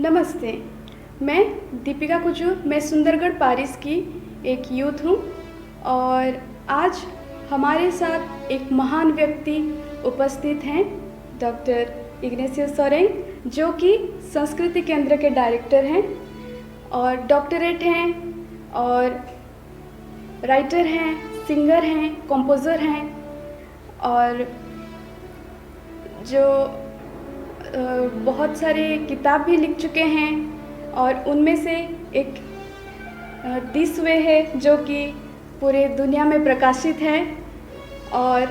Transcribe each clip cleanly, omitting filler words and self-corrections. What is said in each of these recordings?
नमस्ते, मैं दीपिका कुजूर, मैं सुंदरगढ़ पारिस की एक यूथ हूँ और आज हमारे साथ एक महान व्यक्ति उपस्थित हैं, डॉक्टर इग्नेशियस सोरेंग, जो कि संस्कृति केंद्र के डायरेक्टर हैं और डॉक्टरेट हैं और राइटर हैं, सिंगर हैं, कंपोज़र हैं और जो बहुत सारे किताब भी लिख चुके हैं और उनमें से एक दिस वे है जो कि पूरे दुनिया में प्रकाशित है। और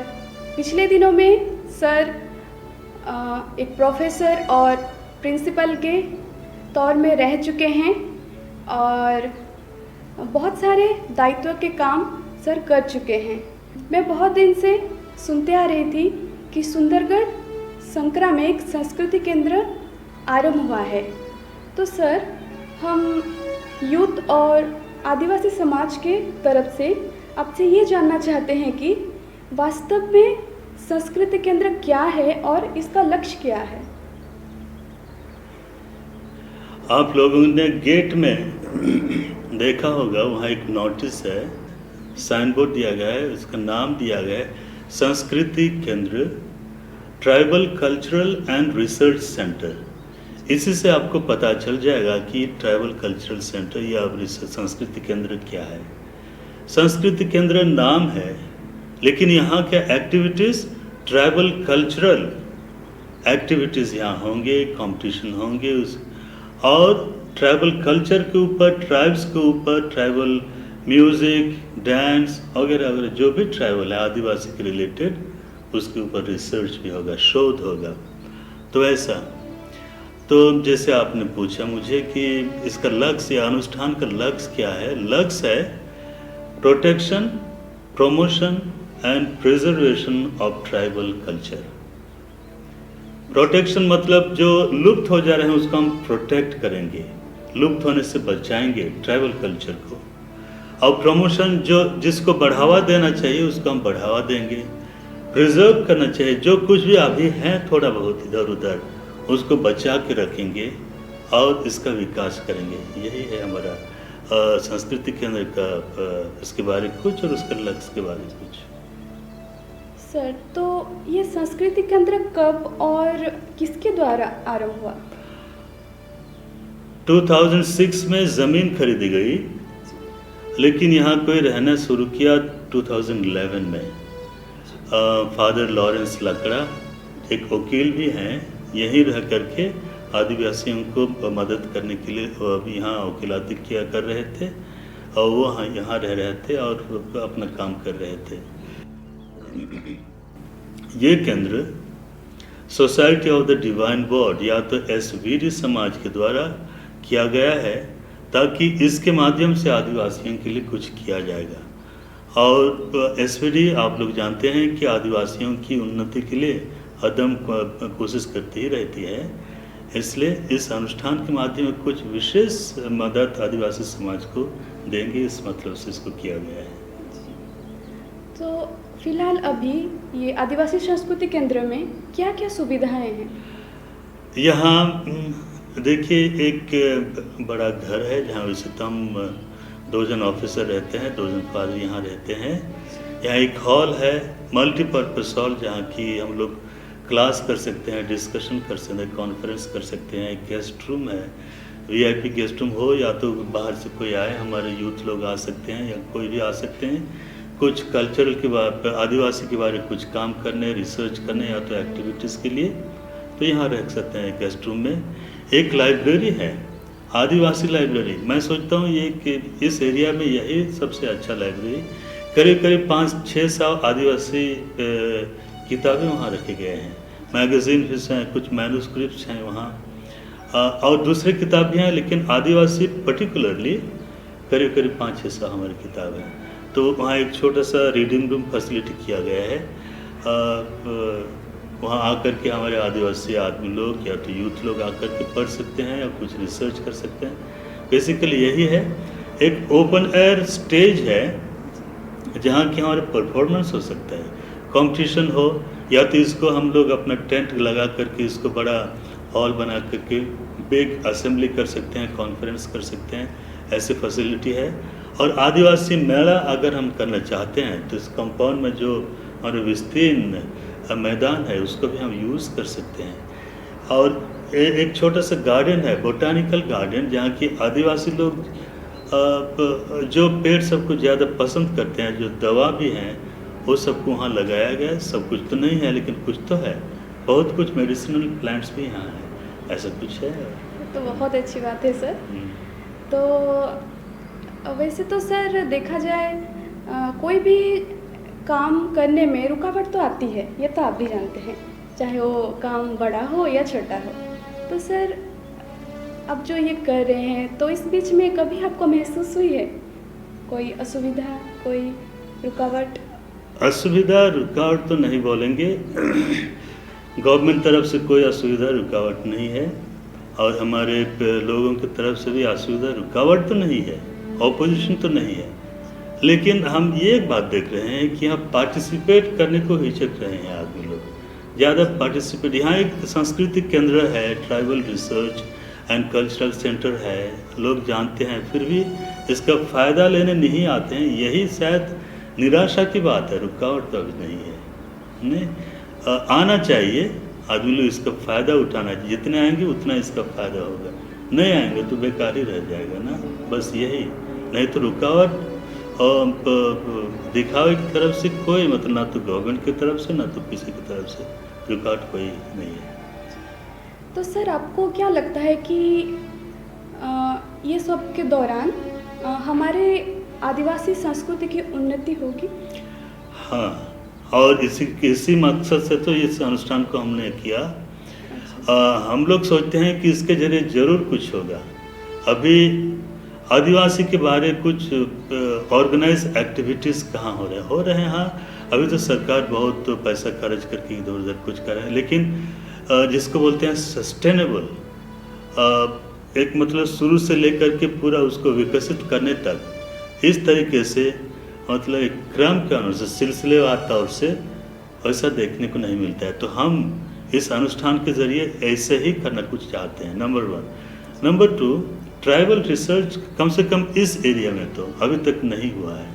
पिछले दिनों में सर एक प्रोफेसर और प्रिंसिपल के तौर में रह चुके हैं और बहुत सारे दायित्व के काम सर कर चुके हैं। मैं बहुत दिन से सुनते आ रही थी कि सुंदरगढ़ संकरा में एक संस्कृति केंद्र आरंभ हुआ है। तो सर, हम यूथ और आदिवासी समाज के तरफ से आपसे ये जानना चाहते हैं कि वास्तव में संस्कृति केंद्र क्या है और इसका लक्ष्य क्या है। आप लोगों ने गेट में देखा होगा, वहाँ एक नोटिस है, साइन बोर्ड दिया गया है, उसका नाम दिया गया है संस्कृति केंद्र tribal cultural and research centre. इसी से आपको पता चल जाएगा कि ट्राइबल कल्चरल सेंटर या संस्कृति केंद्र क्या है। संस्कृति केंद्र नाम है, लेकिन यहाँ के एक्टिविटीज़ ट्राइबल कल्चरल एक्टिविटीज़ यहाँ होंगे, कंपटीशन होंगे और ट्राइबल कल्चर के ऊपर, ट्राइब्स के ऊपर, ट्राइबल म्यूज़िक, डांस वगैरह वगैरह जो भी ट्राइबल है, आदिवासी के रिलेटेड, उसके ऊपर रिसर्च भी होगा, शोध होगा। तो ऐसा, तो जैसे आपने पूछा मुझे कि इसका लक्ष्य या अनुष्ठान का लक्ष्य क्या है। लक्ष्य है protection, promotion and preservation of tribal culture. Protection मतलब जो लुप्त हो जा रहे हैं उसको हम प्रोटेक्ट करेंगे, लुप्त होने से बचाएंगे ट्राइबल कल्चर को। और प्रमोशन, जो जिसको बढ़ावा देना चाहिए उसको हम बढ़ावा देंगे। प्रिजर्व करना चाहिए, जो कुछ भी अभी है थोड़ा बहुत इधर उधर, उसको बचा के रखेंगे और इसका विकास करेंगे। यही है हमारा संस्कृति केंद्र का, इसके बारे में कुछ और उसके लक्ष्य के बारे में कुछ। सर, तो ये संस्कृति केंद्र कब और किसके द्वारा आरंभ हुआ? 2006 में ज़मीन खरीदी गई, लेकिन यहाँ कोई रहना शुरू किया 2011 में। फादर लॉरेंस लकड़ा एक वकील भी हैं, यहीं रह करके आदिवासियों को मदद करने के लिए वो अभी यहाँ वकीलाती किया कर रहे थे और वो यहाँ रह रहे थे और अपना काम कर रहे थे। ये केंद्र society of the divine word या तो एसवीडी समाज के द्वारा किया गया है, ताकि इसके माध्यम से आदिवासियों के लिए कुछ किया जाएगा। और एसवीडी आप लोग जानते हैं कि आदिवासियों की उन्नति के लिए अदम कोशिश करती ही रहती है, इसलिए इस अनुष्ठान के माध्यम में कुछ विशेष मदद आदिवासी समाज को देंगे, इस मतलब से इसको किया गया है। तो फिलहाल अभी ये आदिवासी संस्कृति केंद्र में क्या क्या सुविधाएं हैं? यहाँ देखिए, एक बड़ा घर है जहाँ वैसेतम 2 जन ऑफिसर रहते हैं, 2 जन फादर यहाँ रहते हैं। यहाँ एक हॉल है, मल्टीपर्पज़ हॉल, जहाँ की हम लोग क्लास कर सकते हैं, डिस्कशन कर सकते हैं, कॉन्फ्रेंस कर सकते हैं। एक गेस्ट रूम है, वीआईपी गेस्ट रूम हो या तो बाहर से कोई आए, हमारे यूथ लोग आ सकते हैं या कोई भी आ सकते हैं, कुछ कल्चरल के बारे, आदिवासी के बारे में कुछ काम करने, रिसर्च करने या तो एक्टिविटीज़ के लिए, तो यहाँ रह सकते हैं गेस्ट रूम में। एक लाइब्रेरी है, आदिवासी लाइब्रेरी। मैं सोचता हूँ ये कि इस एरिया में यही सबसे अच्छा लाइब्रेरी, करीब करीब 500-600 आदिवासी किताबें वहाँ रखे गए हैं, मैगज़ीन भी हैं, कुछ मैन्युस्क्रिप्ट्स हैं वहाँ और दूसरे किताब भी हैं, लेकिन आदिवासी पर्टिकुलरली करीब करीब 500-600 हमारी किताब हैं। तो वहाँ एक छोटा सा रीडिंग रूम फैसिलिटी किया गया है। वहाँ आकर के हमारे आदिवासी आदमी लोग या तो यूथ लोग आकर के पढ़ सकते हैं या कुछ रिसर्च कर सकते हैं। बेसिकली यही है। एक ओपन एयर स्टेज है जहाँ की हमारे परफॉर्मेंस हो सकता है, कंपटीशन हो, या तो इसको हम लोग अपना टेंट लगा करके इसको बड़ा हॉल बना करके बिग असेंबली कर सकते हैं, कॉन्फ्रेंस कर सकते हैं, ऐसी फैसिलिटी है। और आदिवासी मेला अगर हम करना चाहते हैं तो इस कंपाउंड में जो हमारे विस्तीर्ण मैदान है उसको भी हम यूज़ कर सकते हैं। और एक छोटा सा गार्डन है, बोटानिकल गार्डन, जहाँ की आदिवासी लोग जो पेड़ सबको ज़्यादा पसंद करते हैं, जो दवा भी हैं, वो सबको वहाँ लगाया गया है। सब कुछ तो नहीं है लेकिन कुछ तो है, बहुत कुछ मेडिसिनल प्लांट्स भी यहाँ हैं, ऐसा कुछ है। तो बहुत अच्छी बात है सर। तो वैसे तो सर देखा जाए कोई भी काम करने में रुकावट तो आती है, ये तो आप भी जानते हैं, चाहे वो काम बड़ा हो या छोटा हो। तो सर अब जो ये कर रहे हैं तो इस बीच में कभी आपको महसूस हुई है कोई असुविधा, कोई रुकावट? असुविधा रुकावट तो नहीं बोलेंगे गवर्नमेंट तरफ से कोई असुविधा रुकावट नहीं है, और हमारे लोगों की तरफ से भी असुविधा रुकावट तो नहीं है, ऑपोजिशन तो नहीं है। लेकिन हम ये एक बात देख रहे हैं कि यहाँ पार्टिसिपेट करने को हिचक रहे हैं आदमी लोग, ज़्यादा पार्टिसिपेट। यहाँ एक सांस्कृतिक केंद्र है, tribal research and cultural centre है, लोग जानते हैं, फिर भी इसका फ़ायदा लेने नहीं आते हैं। यही शायद निराशा की बात है, रुकावट तो अभी नहीं है। नहीं आना चाहिए, आदमी लोग इसका फ़ायदा उठाना चाहिए, जितने आएंगे उतना इसका फ़ायदा होगा, नहीं आएंगे तो बेकार ही रह जाएगा ना, बस यही। नहीं तो रुकावट और दिखावे की तरफ से कोई मतलब, ना तो गवर्नमेंट की तरफ से ना तो किसी की तरफ से रुकावट कोई नहीं है। तो सर आपको क्या लगता है कि ये सब के दौरान हमारे आदिवासी संस्कृति की उन्नति होगी? हाँ, और इसी मकसद से तो इस अनुष्ठान को हमने किया। हम लोग सोचते हैं कि इसके जरिए ज़रूर कुछ होगा। अभी आदिवासी के बारे कुछ ऑर्गेनाइज एक्टिविटीज़ कहाँ हो रहे हैं। हाँ, अभी तो सरकार बहुत पैसा खर्च करके इधर उधर कुछ कर रहे हैं, लेकिन जिसको बोलते हैं सस्टेनेबल, एक मतलब शुरू से लेकर के पूरा उसको विकसित करने तक, इस तरीके से मतलब एक क्रम के अनुसार सिलसिलेवार तौर से ऐसा देखने को नहीं मिलता है। तो हम इस अनुष्ठान के ज़रिए ऐसे ही करना कुछ चाहते हैं, नंबर 1। नंबर 2, ट्राइबल रिसर्च कम से कम इस एरिया में तो अभी तक नहीं हुआ है।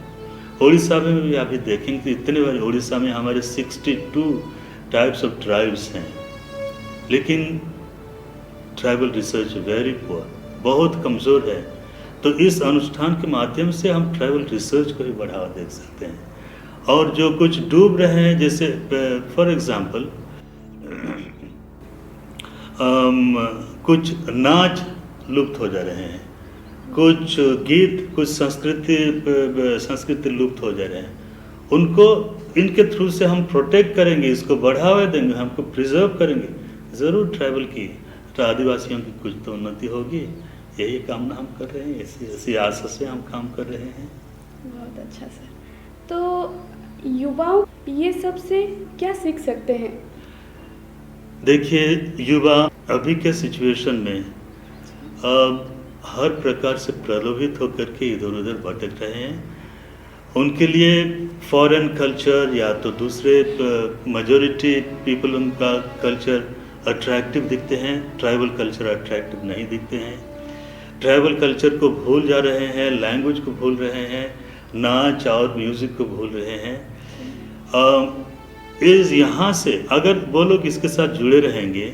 उड़ीसा में भी अभी देखेंगे कि इतने बड़े उड़ीसा में हमारे 62 टाइप्स ऑफ ट्राइब्स हैं, लेकिन ट्राइबल रिसर्च वेरी पुअर, बहुत कमज़ोर है। तो इस अनुष्ठान के माध्यम से हम ट्राइबल रिसर्च को भी बढ़ावा दे सकते हैं। और जो कुछ डूब रहे हैं, जैसे फॉर एग्जांपल कुछ नाच लुप्त हो जा रहे हैं, कुछ गीत, कुछ संस्कृति लुप्त हो जा रहे हैं, उनको इनके थ्रू से हम प्रोटेक्ट करेंगे, इसको बढ़ावा देंगे, हमको प्रिजर्व करेंगे, ज़रूर ट्राइबल की, आदिवासियों की कुछ तो उन्नति होगी। यही कामना हम कर रहे हैं, ऐसी आशा से हम काम कर रहे हैं। बहुत अच्छा सर। तो युवाओं ये सब से क्या सीख सकते हैं? देखिए, युवा अभी के सिचुएशन में हर प्रकार से प्रलोभित होकर के इधर उधर भटक रहे हैं। उनके लिए फॉरेन कल्चर या तो दूसरे मेजॉरिटी पीपल उनका कल्चर अट्रैक्टिव दिखते हैं, ट्राइबल कल्चर अट्रैक्टिव नहीं दिखते हैं। ट्राइबल कल्चर को भूल जा रहे हैं, लैंग्वेज को भूल रहे हैं, नाच और म्यूज़िक को भूल रहे हैं। इस यहाँ से अगर वो लोग इसके साथ जुड़े रहेंगे,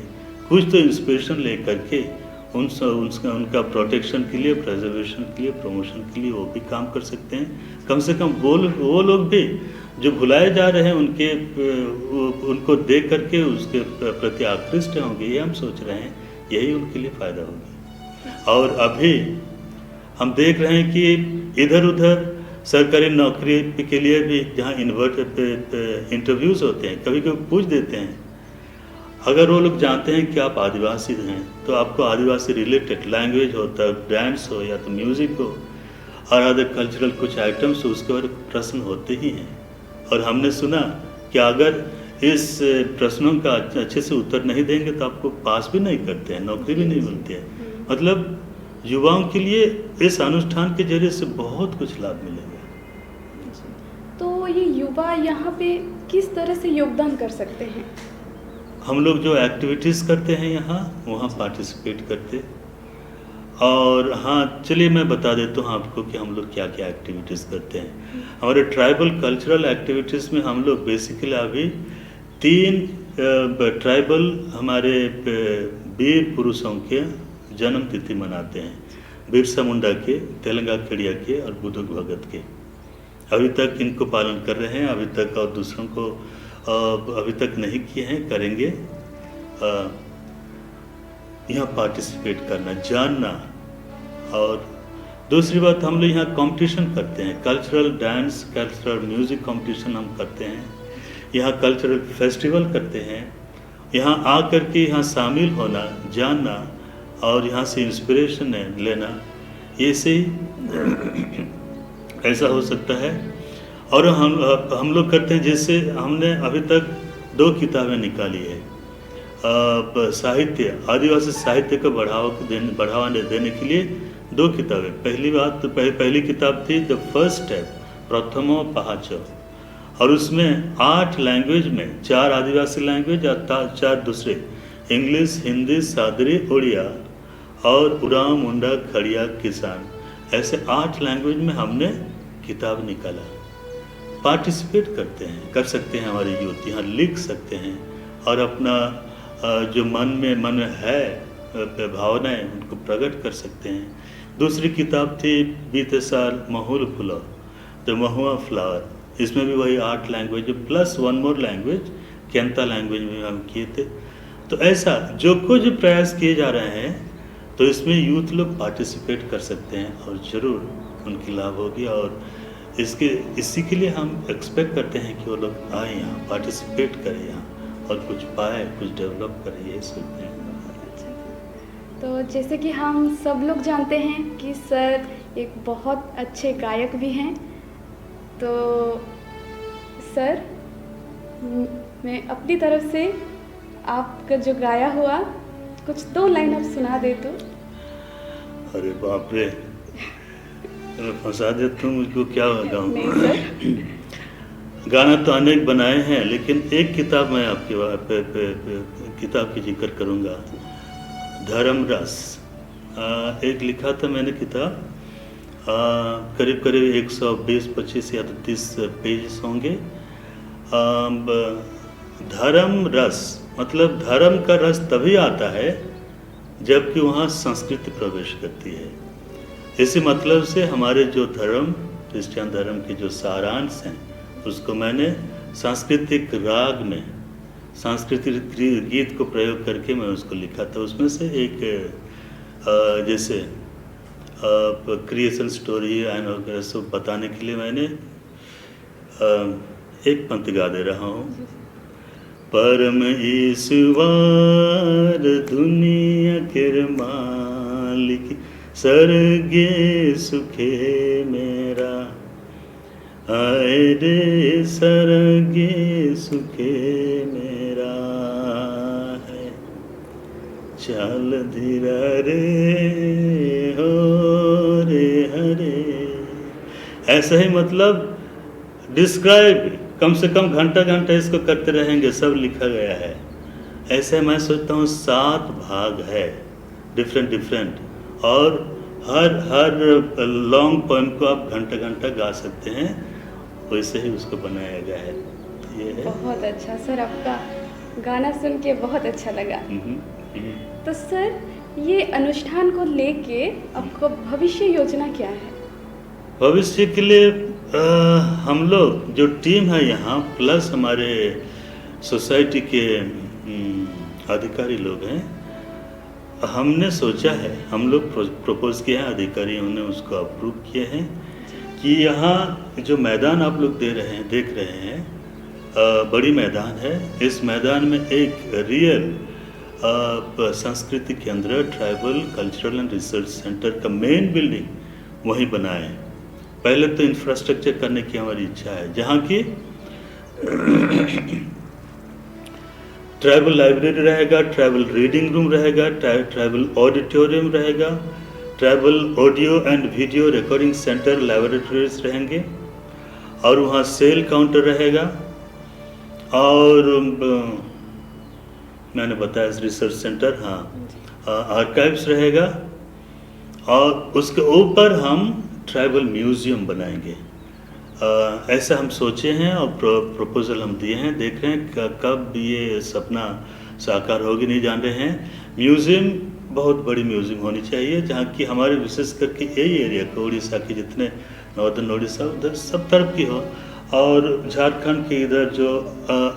कुछ तो इंस्पिरेशन ले करके उनका प्रोटेक्शन के लिए, प्रिजर्वेशन के लिए, प्रमोशन के लिए वो भी काम कर सकते हैं। कम से कम वो लोग भी जो भुलाए जा रहे हैं उनको देख करके उसके प्रति आकृष्ट होंगे, ये हम सोच रहे हैं, यही उनके लिए फ़ायदा होगी। और अभी हम देख रहे हैं कि इधर उधर सरकारी नौकरी के लिए भी जहाँ इंटरव्यूज़ होते हैं, कभी कभी पूछ देते हैं, अगर वो लोग जानते हैं कि आप आदिवासी हैं तो आपको आदिवासी रिलेटेड लैंग्वेज हो, तब डांस हो या तो म्यूज़िक हो और अदर कल्चरल कुछ आइटम्स हो, उसके बारे में प्रश्न होते ही हैं। और हमने सुना कि अगर इस प्रश्नों का अच्छे से उत्तर नहीं देंगे तो आपको पास भी नहीं करते हैं, नौकरी भी नहीं मिलती है। मतलब युवाओं के लिए इस अनुष्ठान के जरिए से बहुत कुछ लाभ मिलेगा। तो ये युवा यहाँ पे किस तरह से योगदान कर सकते हैं? हम लोग जो एक्टिविटीज़ करते हैं यहाँ वहाँ पार्टिसिपेट करते। और हाँ, चलिए मैं बता देता हूँ आपको कि हम लोग क्या क्या एक्टिविटीज़ करते हैं। हमारे ट्राइबल कल्चरल एक्टिविटीज़ में हम लोग बेसिकली अभी 3 ट्राइबल हमारे वीर पुरुषों के जन्म तिथि मनाते हैं। बिरसा मुंडा के, तेलंगा खेड़िया के और बुद्धू भगत के। अभी तक इनको पालन कर रहे हैं, अभी तक, और दूसरों को अभी तक नहीं किए हैं, करेंगे। यहाँ पार्टिसिपेट करना, जानना। और दूसरी बात, हम लोग यहाँ कंपटीशन करते हैं, cultural dance, cultural music competition हम करते हैं। यहाँ कल्चरल फेस्टिवल करते हैं। यहाँ आकर के यहाँ शामिल होना, जानना और यहाँ से इंस्पिरेशन लेना, ये से ही ऐसा हो सकता है। और हम लोग करते हैं, जैसे हमने अभी तक 2 किताबें निकाली है साहित्य, आदिवासी साहित्य को बढ़ावा देने के लिए 2 किताबें। पहली किताब थी द फर्स्ट स्टेप, प्रथमो पहाचो, और उसमें 8 लैंग्वेज में 4 आदिवासी लैंग्वेज और 4 दूसरे, इंग्लिश, हिंदी, सादरी, उड़िया और उरांव, मुंडा, खड़िया, किसान, ऐसे 8 लैंग्वेज में हमने किताब निकाला। पार्टिसिपेट करते हैं, कर सकते हैं हमारे यूथ, यहाँ लिख सकते हैं और अपना जो मन में है भावनाएं, उनको प्रकट कर सकते हैं। दूसरी किताब थी बीते साल महूल फुलो, द महुआ फ्लावर। इसमें भी वही 8 लैंग्वेज प्लस 1 मोर लैंग्वेज, केंता लैंग्वेज में हम किए थे। तो ऐसा जो कुछ प्रयास किए जा रहे हैं, तो इसमें यूथ लोग पार्टिसिपेट कर सकते हैं और ज़रूर उनकी लाभ होगी। और इसी के लिए हम एक्सपेक्ट करते हैं कि वो लोग आए यहाँ, पार्टिसिपेट करें यहाँ और कुछ पाए, कुछ डेवलप करें, ये सोचते हैं। तो जैसे कि हम सब लोग जानते हैं कि सर एक बहुत अच्छे गायक भी हैं, तो सर मैं अपनी तरफ से आपका जो गाया हुआ कुछ 2 लाइन आप सुना दे तो। अरे बाप रे, फंसा देता हूँ, मुझको क्या गाऊँ। गाना तो अनेक बनाए हैं, लेकिन एक किताब मैं आपकी किताब की जिक्र करूँगा, धर्म रस। एक लिखा था मैंने किताब, करीब करीब 120-25 या तो 30 पेज होंगे। धर्म रस मतलब धर्म का रस तभी आता है जबकि वहाँ संस्कृति प्रवेश करती है। इसी मतलब से हमारे जो धर्म, क्रिश्चियन धर्म के जो सारांश हैं, उसको मैंने सांस्कृतिक राग में, सांस्कृतिक गीत को प्रयोग करके मैं उसको लिखा था। उसमें से एक जैसे क्रिएशन स्टोरी एंड वगैरह सब बताने के लिए मैंने एक पंक्ति गा दे रहा हूँ। परम ईश्वर दुनिया के मालिक, सर्गे सुखे मेरा, आए रे सर्गे सुखे मेरा है, चाल धीरा रे हो रे हरे। ऐसा ही मतलब डिस्क्राइब, कम से कम घंटा इसको करते रहेंगे, सब लिखा गया है। ऐसे मैं सोचता हूँ 7 भाग है डिफरेंट, और हर लॉन्ग पोएम को आप घंटा गा सकते हैं, वैसे ही उसको बनाया गया है। ये है। बहुत अच्छा सर, आपका गाना सुन के बहुत अच्छा लगा। तो सर ये अनुष्ठान को लेके आपको भविष्य योजना क्या है? भविष्य के लिए हम लोग जो टीम है यहाँ, प्लस हमारे सोसाइटी के अधिकारी लोग हैं, हमने सोचा है, हम लोग प्रपोज किया है, अधिकारियों ने उसको अप्रूव किए हैं कि यहाँ जो मैदान आप लोग देख रहे हैं, बड़ी मैदान है। इस मैदान में एक रियल संस्कृति केंद्र, tribal cultural and research centre का मेन बिल्डिंग वहीं बनाए। पहले तो इंफ्रास्ट्रक्चर करने की हमारी इच्छा है, जहाँ की ट्राइबल लाइब्रेरी रहेगा, ट्राइबल रीडिंग रूम रहेगा, ट्राइबल ऑडिटोरियम रहेगा, tribal audio and video recording centre, laboratories रहेंगे, और वहाँ सेल काउंटर रहेगा, और मैंने बताया रिसर्च सेंटर, हाँ, आर्काइव्स रहेगा, और उसके ऊपर हम ट्राइबल म्यूज़ियम बनाएंगे। ऐसा हम सोचे हैं और प्रपोजल हम दिए हैं, देख रहे हैं कब ये सपना साकार होगी नहीं जान रहे हैं। म्यूज़ियम, बहुत बड़ी म्यूज़ियम होनी चाहिए जहाँ की हमारे विशेष करके यही एरिया को, उड़ीसा के जितने नॉर्दर्न उड़ीसा उधर सब तरफ की हो, और झारखंड के इधर जो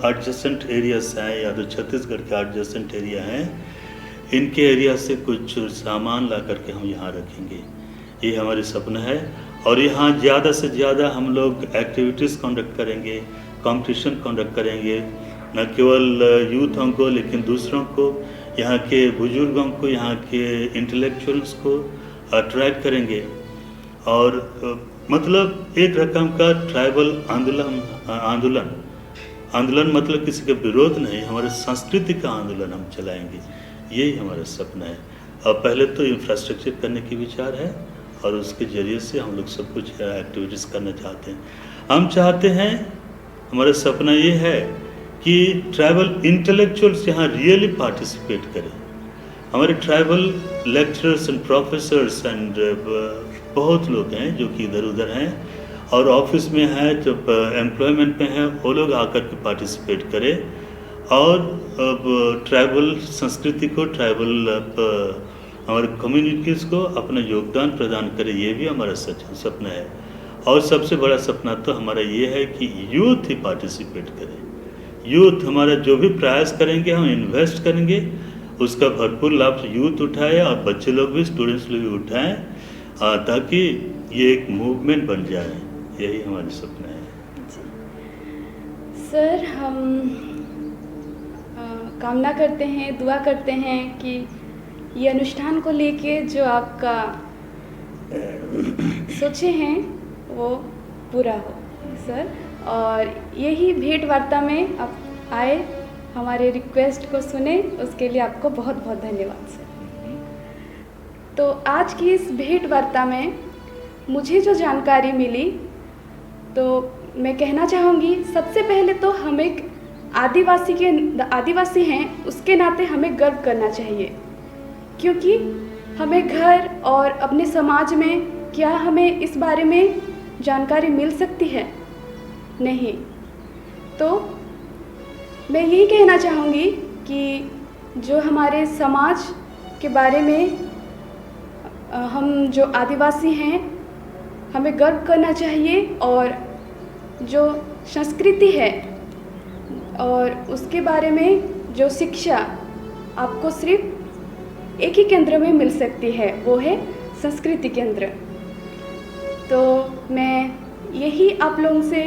एडजेसेंट एरियाज हैं या तो छत्तीसगढ़ के एडजेसेंट एरिया हैं, इनके एरिया से कुछ सामान ला करके हम यहाँ रखेंगे। ये हमारी सपना है, और यहाँ ज़्यादा से ज़्यादा हम लोग एक्टिविटीज़ कंडक्ट करेंगे, कंपटीशन कंडक्ट करेंगे, न केवल यूथों को लेकिन दूसरों को, यहाँ के बुजुर्गों को, यहाँ के इंटेलेक्चुअल्स को अट्रैक्ट करेंगे। और मतलब एक रकम का ट्राइबल आंदोलन मतलब किसी का विरोध नहीं, हमारे संस्कृति का आंदोलन हम चलाएंगे, यही हमारा सपना है। और पहले तो इंफ्रास्ट्रक्चर करने की विचार है, और उसके ज़रिए से हम लोग सब कुछ एक्टिविटीज़ करना चाहते हैं। हम चाहते हैं, हमारा सपना ये है कि ट्राइबल इंटेलेक्चुअल्स यहाँ रियली पार्टिसिपेट करें। हमारे tribal lecturers and professors and बहुत लोग हैं जो कि इधर उधर हैं और ऑफिस में हैं, जब एम्प्लॉयमेंट में हैं, वो लोग आकर के पार्टिसिपेट करें और अब ट्राइबल संस्कृति को, ट्राइबल हमारे कम्युनिटीज़ को अपना योगदान प्रदान करें, ये भी हमारा सपना है। और सबसे बड़ा सपना तो हमारा ये है कि यूथ ही पार्टिसिपेट करे। यूथ हमारा जो भी प्रयास करेंगे, हम इन्वेस्ट करेंगे, उसका भरपूर लाभ यूथ उठाए और बच्चे लोग भी, स्टूडेंट्स लोग भी उठाएं, ताकि ये एक मूवमेंट बन जाए। यही हमारा सपना है। सर, हम कामना करते हैं, दुआ करते हैं कि ये अनुष्ठान को लेके जो आपका सोचे हैं वो पूरा हो सर, और यही भेंट वार्ता में आप आए, हमारे रिक्वेस्ट को सुने, उसके लिए आपको बहुत बहुत धन्यवाद सर। तो आज की इस भेंट वार्ता में मुझे जो जानकारी मिली, तो मैं कहना चाहूँगी, सबसे पहले तो हम एक आदिवासी हैं, उसके नाते हमें गर्व करना चाहिए, क्योंकि हमें घर और अपने समाज में क्या हमें इस बारे में जानकारी मिल सकती है? नहीं। तो मैं यही कहना चाहूँगी कि जो हमारे समाज के बारे में हम जो आदिवासी हैं, हमें गर्व करना चाहिए, और जो संस्कृति है और उसके बारे में जो शिक्षा आपको सिर्फ एक ही केंद्र में मिल सकती है, वो है संस्कृति केंद्र। तो मैं यही आप लोगों से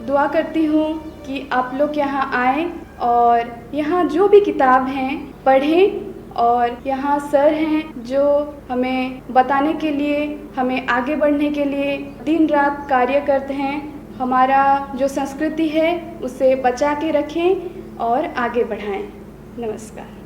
दुआ करती हूँ कि आप लोग यहाँ आएँ और यहाँ जो भी किताब हैं पढ़ें, और यहाँ सर हैं जो हमें बताने के लिए, हमें आगे बढ़ने के लिए दिन रात कार्य करते हैं। हमारा जो संस्कृति है उसे बचा के रखें और आगे बढ़ाएं। नमस्कार।